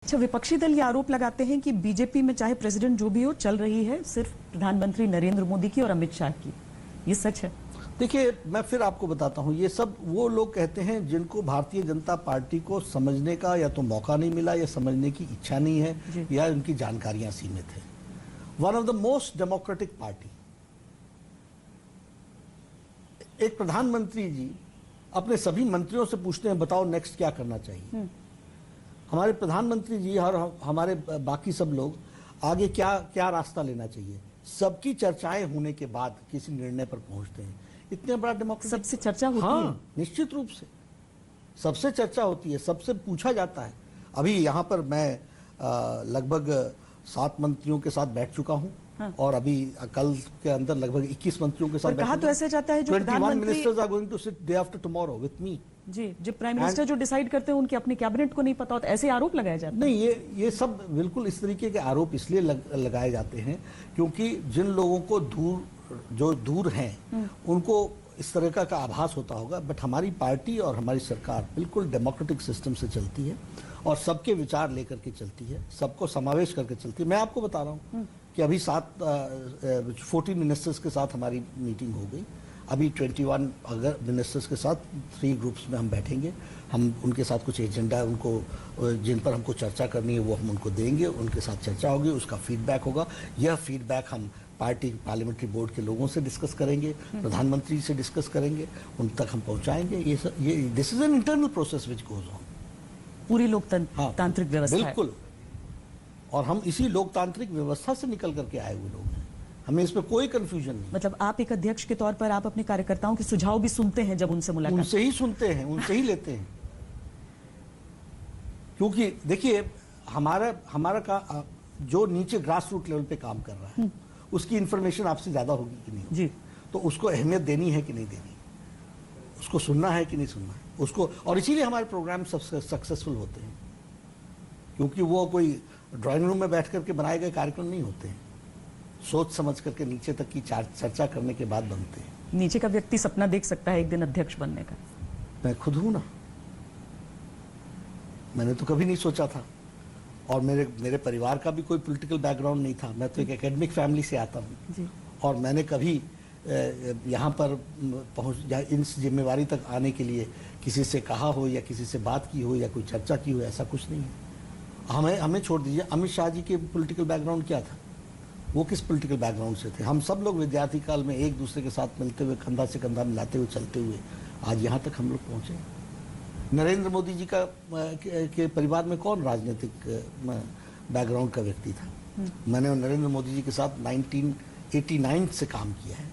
अच्छा, विपक्षी दल ये आरोप लगाते हैं कि बीजेपी में चाहे प्रेसिडेंट जो भी हो, चल रही है सिर्फ प्रधानमंत्री नरेंद्र मोदी की और अमित शाह की। ये सच है? देखिए, मैं फिर आपको बताता हूं, ये सब वो लोग कहते हैं जिनको भारतीय जनता पार्टी को समझने का या तो मौका नहीं मिला, या समझने की इच्छा नहीं है, या उनकी जानकारियां सीमित है। One of the most democratic party, एक प्रधानमंत्री जी अपने सभी मंत्रियों से पूछते हैं बताओ नेक्स्ट क्या करना चाहिए। हमारे प्रधानमंत्री जी और हमारे बाकी सब लोग आगे क्या क्या रास्ता लेना चाहिए, सबकी चर्चाएं होने के बाद किसी निर्णय पर पहुंचते हैं। इतने बड़ा डेमोक्रेसी, सबसे चर्चा होती है? हाँ, निश्चित रूप से सबसे चर्चा होती है, सबसे पूछा जाता है। अभी यहाँ पर मैं लगभग 7 मंत्रियों के साथ बैठ चुका हूँ। हाँ। और अभी कल के अंदर लगभग 21 मंत्रियों के साथ कहा तो ऐसे जाता है जो 21 ministers are going to sit day after tomorrow with me. जी, जो प्राइम मिनिस्टर जो डिसाइड करते हैं उनकी अपनी कैबिनेट को नहीं पता होता, ऐसे आरोप लगाए जाते हैं? नहीं, ये सब बिल्कुल इस तरीके के आरोप इसलिए लगाए जाते हैं क्योंकि जिन लोगों को दूर हैं उनको इस तरह का आभास होता होगा। बट हमारी पार्टी और हमारी सरकार बिल्कुल डेमोक्रेटिक सिस्टम से चलती है और सबके विचार लेकर के चलती है, सबको समावेश करके चलती है। मैं आपको बता रहा हूँ कि अभी 14 मिनिस्टर्स के साथ हमारी मीटिंग हो गई। अभी 21 अगर मिनिस्टर्स के साथ 3 ग्रुप्स में हम बैठेंगे। हम उनके साथ कुछ एजेंडा उनको जिन पर हमको चर्चा करनी है वो हम उनको देंगे, उनके साथ चर्चा होगी, उसका फीडबैक होगा। यह फीडबैक हम पार्टी पार्लियामेंट्री बोर्ड के लोगों से डिस्कस करेंगे, प्रधानमंत्री से डिस्कस करेंगे, उन तक हम पहुंचाएंगे। ये this is an internal process which goes on. पूरी लोकतांत्रिक व्यवस्था बिल्कुल। और हम इसी लोकतांत्रिक व्यवस्था से निकल करके आए हुए लोग हैं, हमें इसमें कोई कंफ्यूजन नहीं। मतलब आप एक अध्यक्ष के तौर पर आप अपने कार्यकर्ताओं के सुझाव भी सुनते हैं जब उनसे मुलाकात? उनसे ही सुनते हैं, उनसे ही लेते हैं। क्योंकि देखिए, हमारा का जो नीचे ग्रास रूट लेवल पे काम कर रहा है उसकी इंफॉर्मेशन आपसे ज्यादा होगी कि नहीं जी, तो उसको अहमियत देनी है कि नहीं देनी, उसको सुनना है कि नहीं सुनना है उसको। और इसीलिए हमारे प्रोग्राम सक्सेसफुल होते हैं, क्योंकि वो कोई ड्राइंग रूम में बैठ करके बनाए गए कार्यक्रम नहीं होते हैं, सोच समझ करके नीचे तक की चर्चा करने के बाद बनते हैं। नीचे का व्यक्ति सपना देख सकता है एक दिन अध्यक्ष बनने का? मैं खुद हूं ना, मैंने तो कभी नहीं सोचा था। और मेरे परिवार का भी कोई पॉलिटिकल बैकग्राउंड नहीं था, मैं तो एक एकेडमिक फैमिली से आता हूं। और मैंने कभी यहाँ पर इस जिम्मेवारी तक आने के लिए किसी से कहा हो या किसी से बात की हो या कोई चर्चा की हो, ऐसा कुछ नहीं है। हमें छोड़ दीजिए, अमित शाह जी के पॉलिटिकल बैकग्राउंड क्या था, वो किस पॉलिटिकल बैकग्राउंड से थे? हम सब लोग विद्यार्थी काल में एक दूसरे के साथ मिलते हुए, कंधा से कंधा मिलाते हुए, चलते हुए आज यहाँ तक हम लोग पहुँचे। नरेंद्र मोदी जी के परिवार में कौन राजनीतिक बैकग्राउंड का व्यक्ति था? मैंने नरेंद्र मोदी जी के साथ 1989 से काम किया है।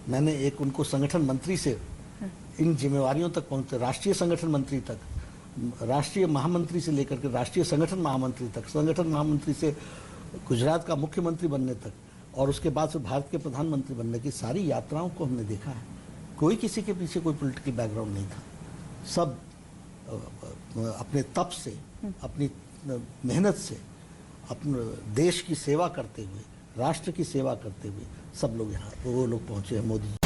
मैंने एक उनको संगठन मंत्री से इन जिम्मेवारियों तक पहुंचते, राष्ट्रीय संगठन मंत्री तक, राष्ट्रीय महामंत्री से लेकर के राष्ट्रीय संगठन महामंत्री तक, संगठन महामंत्री से गुजरात का मुख्यमंत्री बनने तक, और उसके बाद से भारत के प्रधानमंत्री बनने की सारी यात्राओं को हमने देखा है। कोई किसी के पीछे कोई पॉलिटिकल बैकग्राउंड नहीं था। सब अपने तप से, अपनी मेहनत से, अपने देश की सेवा करते हुए, राष्ट्र की सेवा करते हुए सब लोग यहाँ वो लोग पहुंचे हैं। मोदी जी